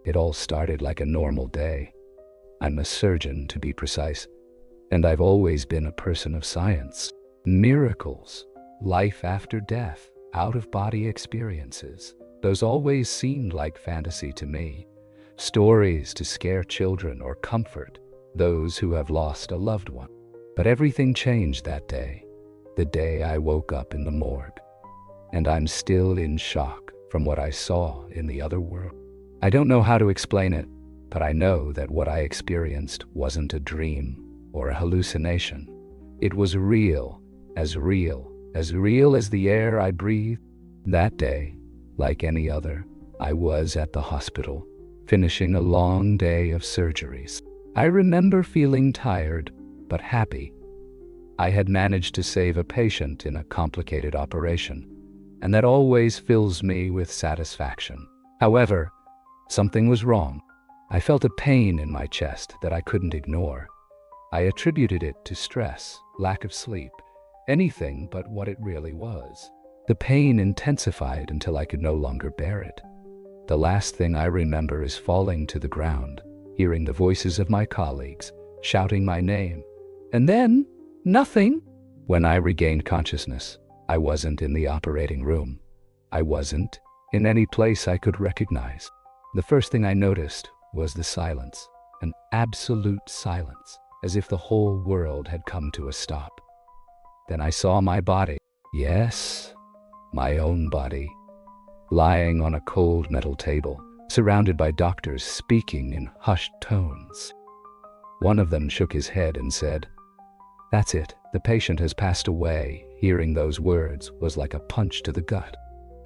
It all started like a normal day. I'm a surgeon, to be precise, and I've always been a person of science. Miracles, life after death, out-of-body experiences. Those always seemed like fantasy to me. Stories to scare children or comfort those who have lost a loved one. But everything changed that day, the day I woke up in the morgue. And I'm still in shock from what I saw in the other world. I don't know how to explain it, but I know that what I experienced wasn't a dream or a hallucination. It was real as the air I breathed. That day, like any other, I was at the hospital, finishing a long day of surgeries. I remember feeling tired, but happy. I had managed to save a patient in a complicated operation, and that always fills me with satisfaction. However, something was wrong. I felt a pain in my chest that I couldn't ignore. I attributed it to stress, lack of sleep, anything but what it really was. The pain intensified until I could no longer bear it. The last thing I remember is falling to the ground, hearing the voices of my colleagues, shouting my name, and then nothing. When I regained consciousness, I wasn't in the operating room. I wasn't in any place I could recognize. The first thing I noticed was the silence, an absolute silence, as if the whole world had come to a stop. Then I saw my body, yes, my own body, lying on a cold metal table, surrounded by doctors speaking in hushed tones. One of them shook his head and said, "That's it, the patient has passed away." Hearing those words was like a punch to the gut.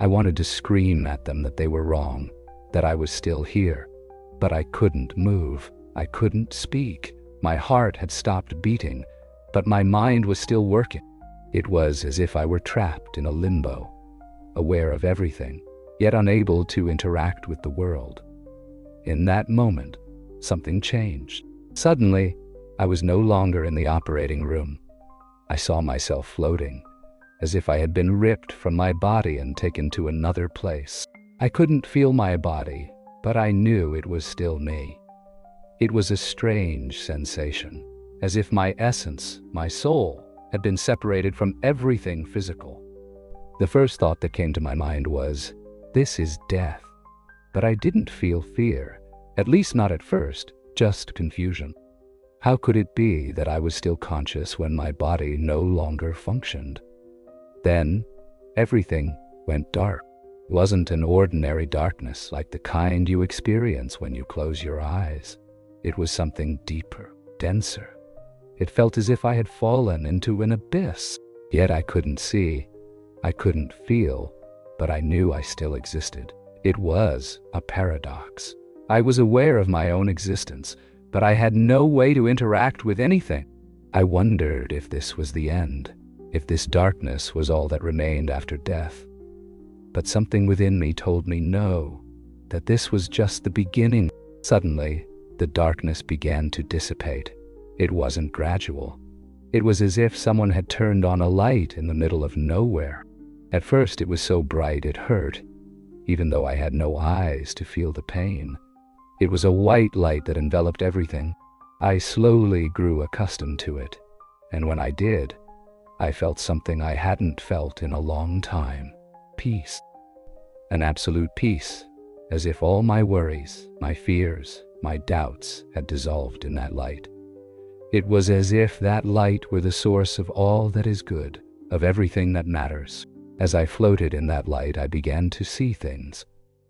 I wanted to scream at them that they were wrong, that I was still here, but I couldn't move. I couldn't speak. My heart had stopped beating, but my mind was still working. It was as if I were trapped in a limbo, aware of everything, yet unable to interact with the world. In that moment, something changed. Suddenly, I was no longer in the operating room. I saw myself floating, as if I had been ripped from my body and taken to another place. I couldn't feel my body, but I knew it was still me. It was a strange sensation, as if my essence, my soul, had been separated from everything physical. The first thought that came to my mind was, this is death. But I didn't feel fear, at least not at first, just confusion. How could it be that I was still conscious when my body no longer functioned? Then, everything went dark. It wasn't an ordinary darkness like the kind you experience when you close your eyes. It was something deeper, denser. It felt as if I had fallen into an abyss. Yet I couldn't see, I couldn't feel, but I knew I still existed. It was a paradox. I was aware of my own existence, but I had no way to interact with anything. I wondered if this was the end, if this darkness was all that remained after death. But something within me told me no, that this was just the beginning. Suddenly, the darkness began to dissipate. It wasn't gradual. It was as if someone had turned on a light in the middle of nowhere. At first it was so bright it hurt, even though I had no eyes to feel the pain. It was a white light that enveloped everything. I slowly grew accustomed to it, and when I did, I felt something I hadn't felt in a long time. Peace. An absolute peace, as if all my worries, my fears, my doubts had dissolved in that light. It was as if that light were the source of all that is good, of everything that matters. As I floated in that light, I began to see things.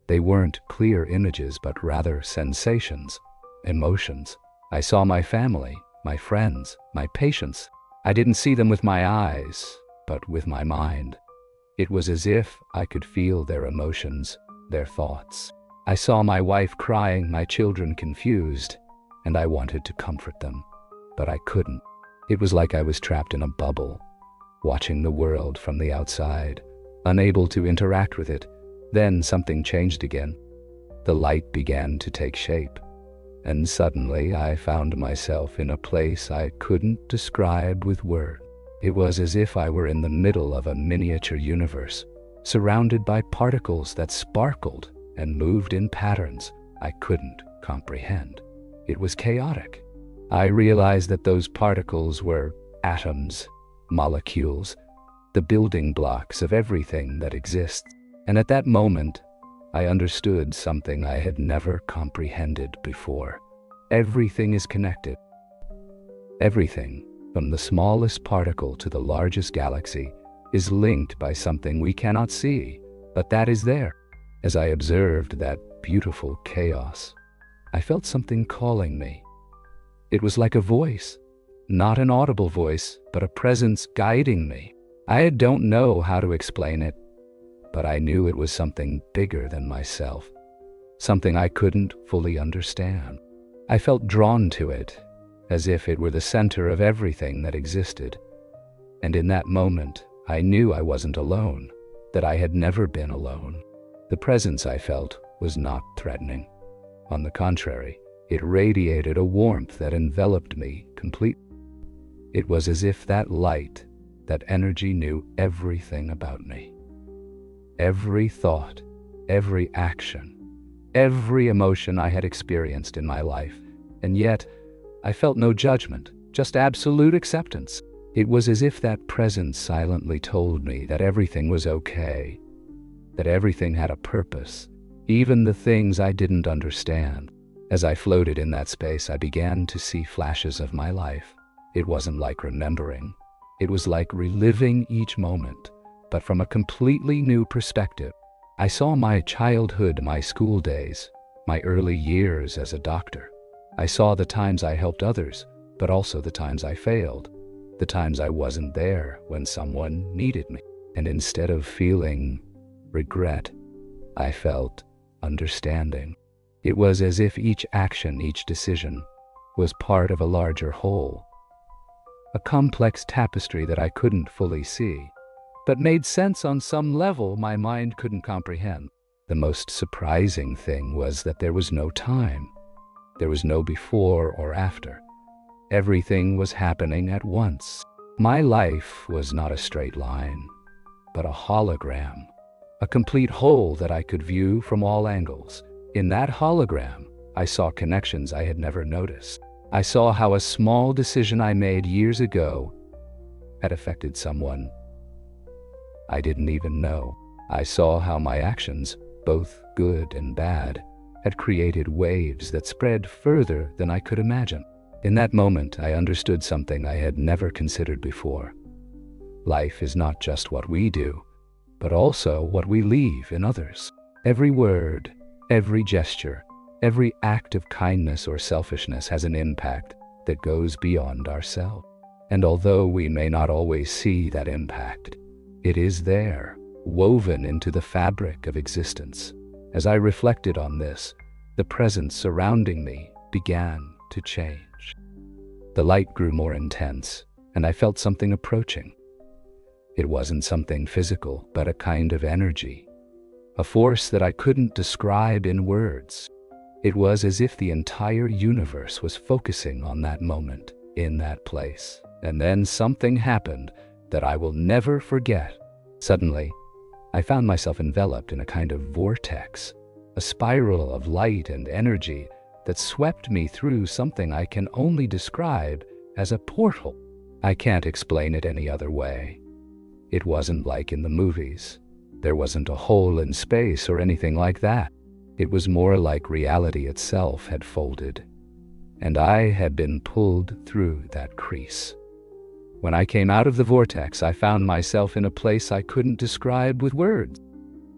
They weren't clear images, but rather sensations, emotions. I saw my family, my friends, my patients. I didn't see them with my eyes, but with my mind. It was as if I could feel their emotions, their thoughts. I saw my wife crying, my children confused, and I wanted to comfort them, but I couldn't. It was like I was trapped in a bubble, watching the world from the outside, unable to interact with it. Then something changed again. The light began to take shape, and suddenly I found myself in a place I couldn't describe with words. It was as if I were in the middle of a miniature universe, surrounded by particles that sparkled and moved in patterns. I couldn't comprehend. It was chaotic. I realized that those particles were atoms, molecules, the building blocks of everything that exists. And at that moment, I understood something I had never comprehended before. Everything is connected. Everything, from the smallest particle to the largest galaxy, is linked by something we cannot see, but that is there. As I observed that beautiful chaos, I felt something calling me. It was like a voice, not an audible voice, but a presence guiding me. I don't know how to explain it, but I knew it was something bigger than myself, something I couldn't fully understand. I felt drawn to it, as if it were the center of everything that existed. And in that moment, I knew I wasn't alone, that I had never been alone. The presence I felt was not threatening. On the contrary, it radiated a warmth that enveloped me completely. It was as if that light, that energy knew everything about me. Every thought, every action, every emotion I had experienced in my life, and yet I felt no judgment, just absolute acceptance. It was as if that presence silently told me that everything was okay, that everything had a purpose, even the things I didn't understand. As I floated in that space, I began to see flashes of my life. It wasn't like remembering. It was like reliving each moment, but from a completely new perspective. I saw my childhood, my school days, my early years as a doctor. I saw the times I helped others, but also the times I failed, the times I wasn't there when someone needed me. And instead of feeling regret, I felt understanding. It was as if each action, each decision, was part of a larger whole, a complex tapestry that I couldn't fully see, but made sense on some level my mind couldn't comprehend. The most surprising thing was that there was no time. There was no before or after. Everything was happening at once. My life was not a straight line, but a hologram, a complete whole that I could view from all angles. In that hologram, I saw connections I had never noticed. I saw how a small decision I made years ago had affected someone I didn't even know. I saw how my actions, both good and bad, had created waves that spread further than I could imagine. In that moment, I understood something I had never considered before. Life is not just what we do, but also what we leave in others. Every word, every gesture, every act of kindness or selfishness has an impact that goes beyond ourselves. And although we may not always see that impact, it is there, woven into the fabric of existence. As I reflected on this, the presence surrounding me began to change. The light grew more intense, and I felt something approaching. It wasn't something physical, but a kind of energy, a force that I couldn't describe in words. It was as if the entire universe was focusing on that moment, in that place. And then something happened that I will never forget. Suddenly, I found myself enveloped in a kind of vortex, a spiral of light and energy that swept me through something I can only describe as a portal. I can't explain it any other way. It wasn't like in the movies. There wasn't a hole in space or anything like that. It was more like reality itself had folded, and I had been pulled through that crease. When I came out of the vortex, I found myself in a place I couldn't describe with words.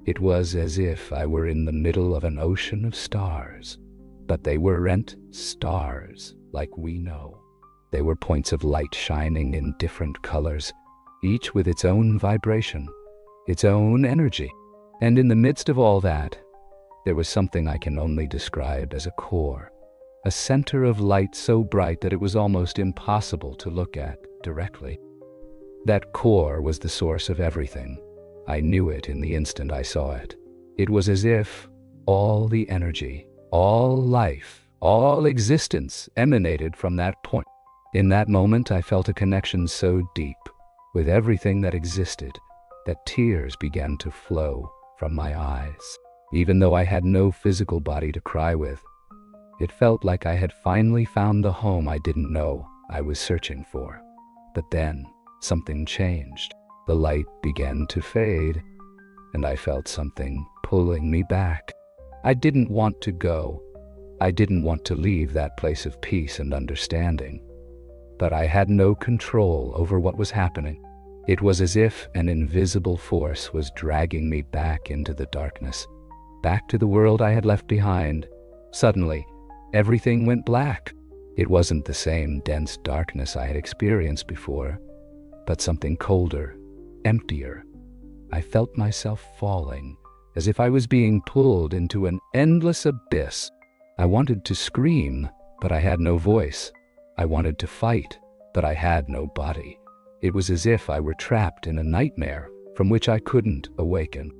It was as if I were in the middle of an ocean of stars, but they weren't stars like we know. They were points of light shining in different colors, each with its own vibration, its own energy. And in the midst of all that, there was something I can only describe as a core, a center of light so bright that it was almost impossible to look at directly. That core was the source of everything. I knew it in the instant I saw it. It was as if all the energy, all life, all existence emanated from that point. In that moment, I felt a connection so deep with everything that existed that tears began to flow from my eyes. Even though I had no physical body to cry with, it felt like I had finally found the home I didn't know I was searching for. But then, something changed. The light began to fade, and I felt something pulling me back. I didn't want to go. I didn't want to leave that place of peace and understanding. But I had no control over what was happening. It was as if an invisible force was dragging me back into the darkness, back to the world I had left behind. Suddenly, everything went black. It wasn't the same dense darkness I had experienced before, but something colder, emptier. I felt myself falling, as if I was being pulled into an endless abyss. I wanted to scream, but I had no voice. I wanted to fight, but I had no body. It was as if I were trapped in a nightmare from which I couldn't awaken.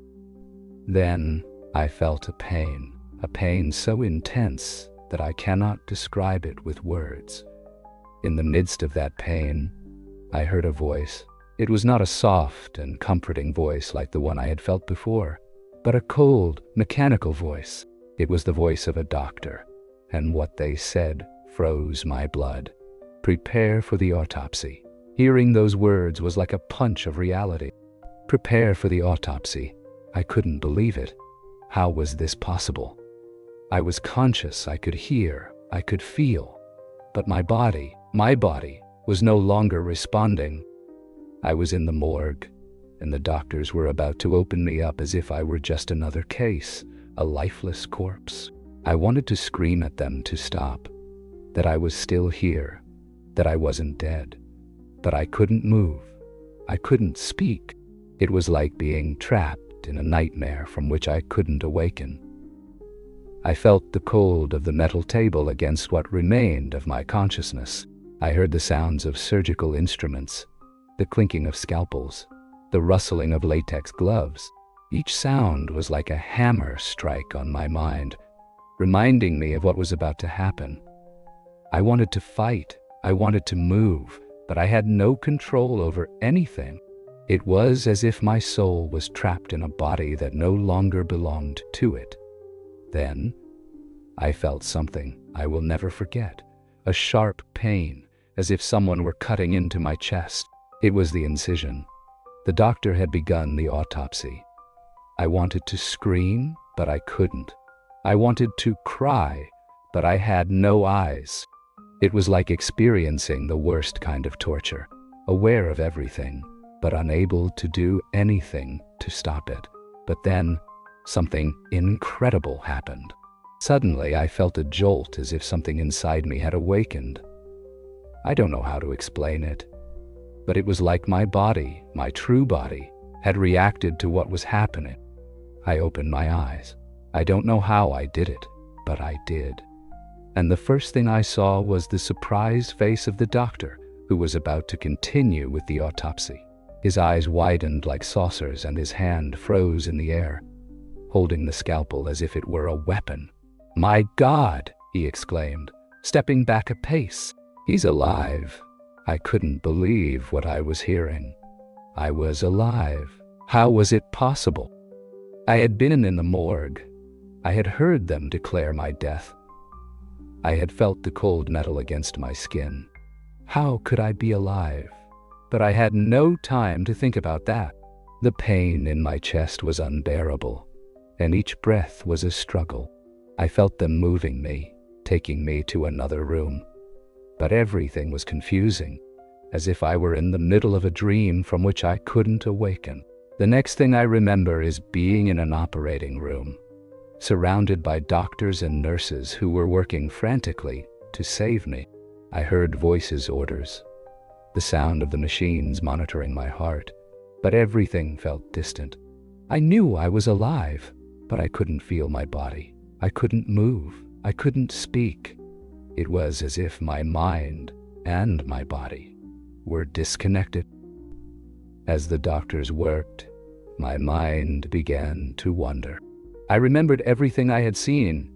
Then I felt a pain so intense that I cannot describe it with words. In the midst of that pain, I heard a voice. It was not a soft and comforting voice like the one I had felt before, but a cold, mechanical voice. It was the voice of a doctor, and what they said froze my blood. Prepare for the autopsy. Hearing those words was like a punch of reality. Prepare for the autopsy. I couldn't believe it. How was this possible? I was conscious, I could hear, I could feel, but my body was no longer responding. I was in the morgue, and the doctors were about to open me up as if I were just another case, a lifeless corpse. I wanted to scream at them to stop, that I was still here, that I wasn't dead, but I couldn't move. I couldn't speak. It was like being trapped in a nightmare from which I couldn't awaken. I felt the cold of the metal table against what remained of my consciousness. I heard the sounds of surgical instruments, the clinking of scalpels, the rustling of latex gloves. Each sound was like a hammer strike on my mind, reminding me of what was about to happen. I wanted to fight, I wanted to move, but I had no control over anything. It was as if my soul was trapped in a body that no longer belonged to it. Then, I felt something I will never forget, a sharp pain, as if someone were cutting into my chest. It was the incision. The doctor had begun the autopsy. I wanted to scream, but I couldn't. I wanted to cry, but I had no eyes. It was like experiencing the worst kind of torture, aware of everything, but unable to do anything to stop it. But then, something incredible happened. Suddenly, I felt a jolt as if something inside me had awakened. I don't know how to explain it, but it was like my body, my true body, had reacted to what was happening. I opened my eyes. I don't know how I did it, but I did. And the first thing I saw was the surprised face of the doctor, who was about to continue with the autopsy. His eyes widened like saucers and his hand froze in the air, holding the scalpel as if it were a weapon. "My God!" he exclaimed, stepping back a pace. "He's alive." I couldn't believe what I was hearing. I was alive. How was it possible? I had been in the morgue. I had heard them declare my death. I had felt the cold metal against my skin. How could I be alive? But I had no time to think about that. The pain in my chest was unbearable, and each breath was a struggle. I felt them moving me, taking me to another room. But everything was confusing, as if I were in the middle of a dream from which I couldn't awaken. The next thing I remember is being in an operating room, surrounded by doctors and nurses who were working frantically to save me. I heard voices' orders, the sound of the machines monitoring my heart, but everything felt distant. I knew I was alive, but I couldn't feel my body. I couldn't move. I couldn't speak. It was as if my mind and my body were disconnected. As the doctors worked, my mind began to wander. I remembered everything I had seen,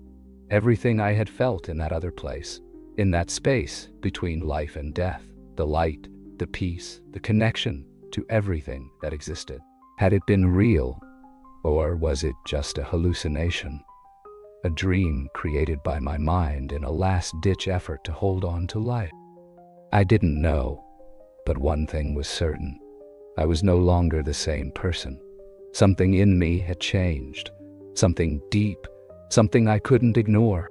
everything I had felt in that other place, in that space between life and death, the light, the peace, the connection to everything that existed. Had it been real? Or was it just a hallucination? A dream created by my mind in a last-ditch effort to hold on to life? I didn't know, but one thing was certain. I was no longer the same person. Something in me had changed. Something deep, something I couldn't ignore.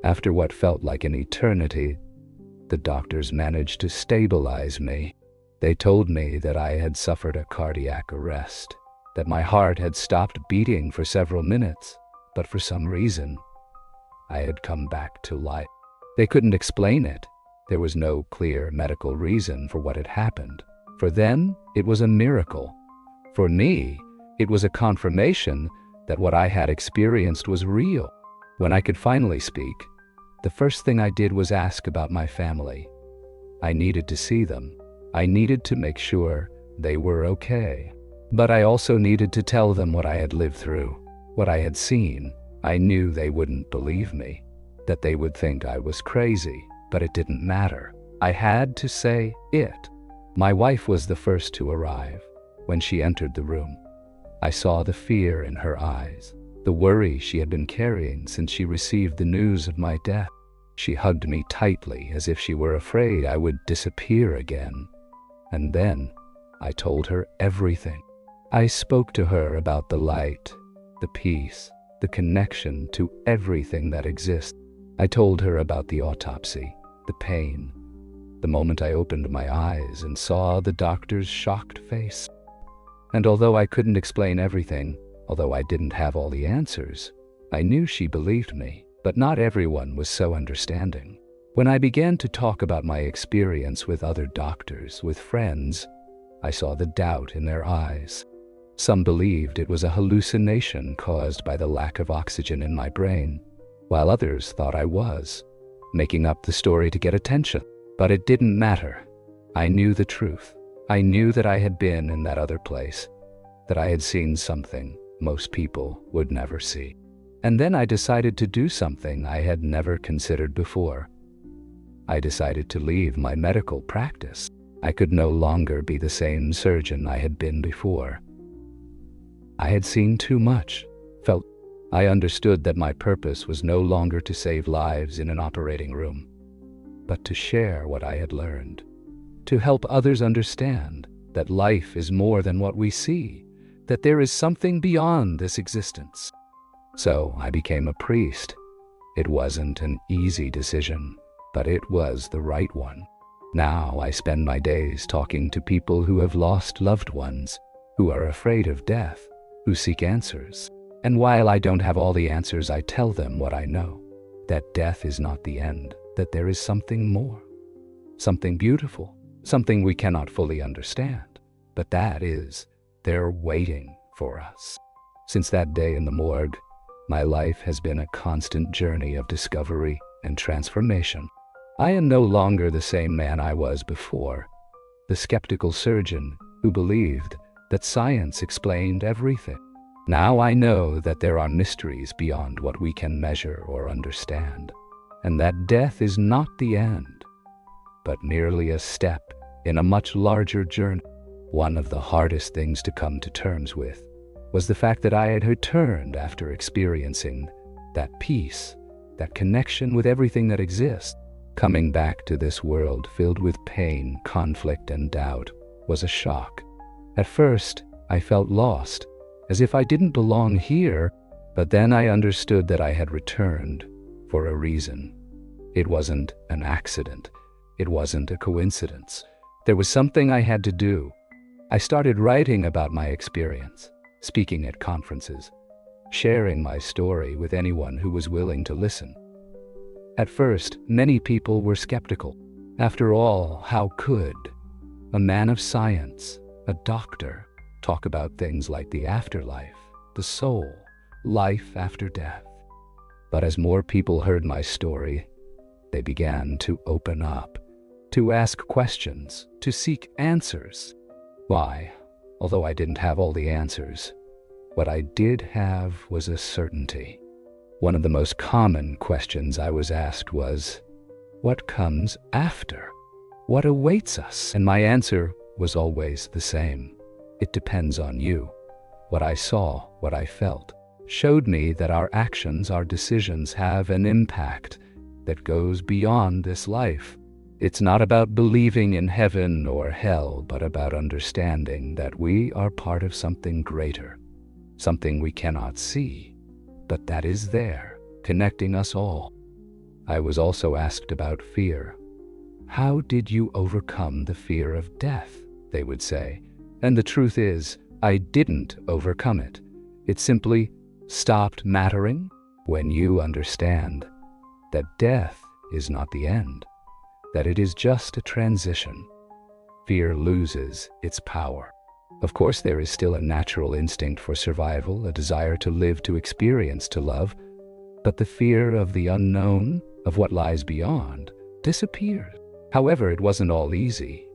After what felt like an eternity, the doctors managed to stabilize me. They told me that I had suffered a cardiac arrest, that my heart had stopped beating for several minutes, but for some reason, I had come back to life. They couldn't explain it. There was no clear medical reason for what had happened. For them, it was a miracle. For me, it was a confirmation that what I had experienced was real. When I could finally speak, the first thing I did was ask about my family. I needed to see them. I needed to make sure they were okay. But I also needed to tell them what I had lived through, what I had seen. I knew they wouldn't believe me, that they would think I was crazy, but it didn't matter. I had to say it. My wife was the first to arrive. When she entered the room, I saw the fear in her eyes, the worry she had been carrying since she received the news of my death. She hugged me tightly as if she were afraid I would disappear again. And then I told her everything. I spoke to her about the light, the peace, the connection to everything that exists. I told her about the autopsy, the pain, the moment I opened my eyes and saw the doctor's shocked face. And although I couldn't explain everything, although I didn't have all the answers, I knew she believed me, but not everyone was so understanding. When I began to talk about my experience with other doctors, with friends, I saw the doubt in their eyes. Some believed it was a hallucination caused by the lack of oxygen in my brain, while others thought I was making up the story to get attention. But it didn't matter. I knew the truth. I knew that I had been in that other place, that I had seen something most people would never see. And then I decided to do something I had never considered before. I decided to leave my medical practice. I could no longer be the same surgeon I had been before. I had seen too much, I understood that my purpose was no longer to save lives in an operating room, but to share what I had learned, to help others understand that life is more than what we see, that there is something beyond this existence. So I became a priest. It wasn't an easy decision, but it was the right one. Now I spend my days talking to people who have lost loved ones, who are afraid of death, who seek answers. And while I don't have all the answers, I tell them what I know, that death is not the end, that there is something more, something beautiful, something we cannot fully understand, but that is, they're waiting for us. Since that day in the morgue, my life has been a constant journey of discovery and transformation. I am no longer the same man I was before, the skeptical surgeon who believed that science explained everything. Now I know that there are mysteries beyond what we can measure or understand, and that death is not the end, but merely a step in a much larger journey. One of the hardest things to come to terms with was the fact that I had returned after experiencing that peace, that connection with everything that exists. Coming back to this world filled with pain, conflict, and doubt was a shock. At first, I felt lost, as if I didn't belong here, but then I understood that I had returned for a reason. It wasn't an accident. It wasn't a coincidence. There was something I had to do. I started writing about my experience, speaking at conferences, sharing my story with anyone who was willing to listen. At first, many people were skeptical. After all, how could a man of science, a doctor, talk about things like the afterlife, the soul, life after death? But as more people heard my story, they began to open up, to ask questions, to seek answers. Why? Although I didn't have all the answers, what I did have was a certainty. One of the most common questions I was asked was, what comes after? What awaits us? And my answer was always the same. It depends on you. what I saw, what I felt, showed me that our actions, our decisions have an impact that goes beyond this life. It's not about believing in heaven or hell, but about understanding that we are part of something greater, something we cannot see, but that is there, connecting us all. I was also asked about fear. How did you overcome the fear of death? They would say. And the truth is, I didn't overcome it. It simply stopped mattering when you understand that death is not the end, that it is just a transition. Fear loses its power. Of course, there is still a natural instinct for survival, a desire to live, to experience, to love, but the fear of the unknown, of what lies beyond, disappears. However, it wasn't all easy.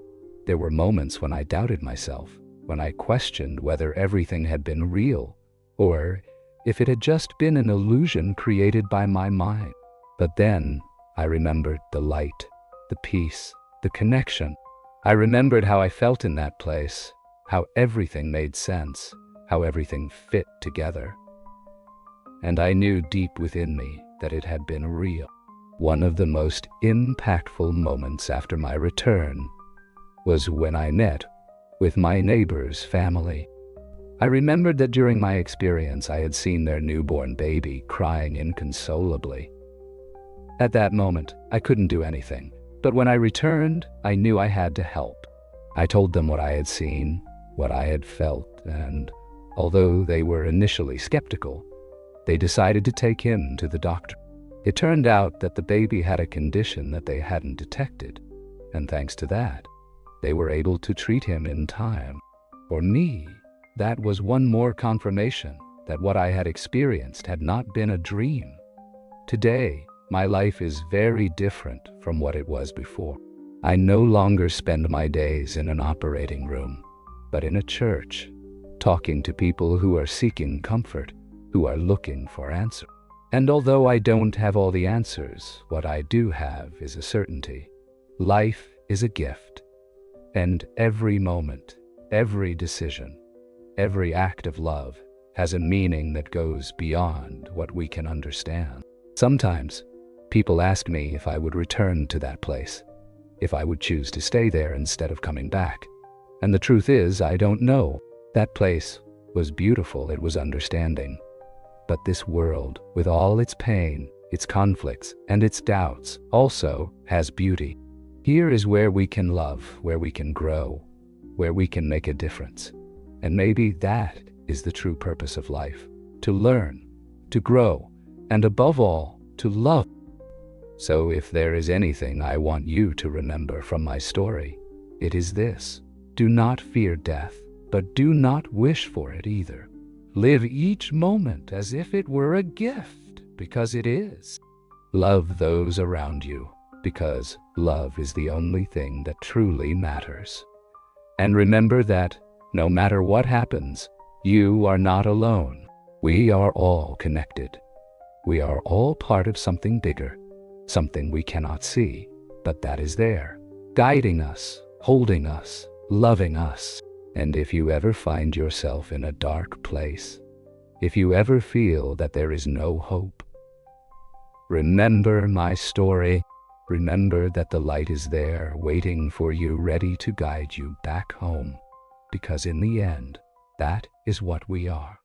There were moments when I doubted myself, when I questioned whether everything had been real, or if it had just been an illusion created by my mind. But then I remembered the light, the peace, the connection. I remembered how I felt in that place, how everything made sense, how everything fit together. And I knew deep within me that it had been real. One of the most impactful moments after my return was when I met with my neighbor's family. I remembered that during my experience, I had seen their newborn baby crying inconsolably. At that moment, I couldn't do anything, but when I returned, I knew I had to help. I told them what I had seen, what I had felt, and although they were initially skeptical, they decided to take him to the doctor. It turned out that the baby had a condition that they hadn't detected, and thanks to that, they were able to treat him in time. For me, that was one more confirmation that what I had experienced had not been a dream. Today, my life is very different from what it was before. I no longer spend my days in an operating room, but in a church, talking to people who are seeking comfort, who are looking for answers. And although I don't have all the answers, what I do have is a certainty. Life is a gift, and every moment, every decision, every act of love has a meaning that goes beyond what we can understand. Sometimes, people ask me if I would return to that place, if I would choose to stay there instead of coming back. And the truth is, I don't know. That place was beautiful, it was understanding. But this world, with all its pain, its conflicts, and its doubts, also has beauty. Here is where we can love, where we can grow, where we can make a difference. And maybe that is the true purpose of life, to learn, to grow, and above all, to love. So if there is anything I want you to remember from my story, it is this: do not fear death, but do not wish for it either. Live each moment as if it were a gift, because it is. Love those around you, because love is the only thing that truly matters. And remember that, no matter what happens, you are not alone. We are all connected. We are all part of something bigger, something we cannot see, but that is there, guiding us, holding us, loving us. And if you ever find yourself in a dark place, if you ever feel that there is no hope, remember my story. Remember that the light is there, waiting for you, ready to guide you back home. Because in the end, that is what we are.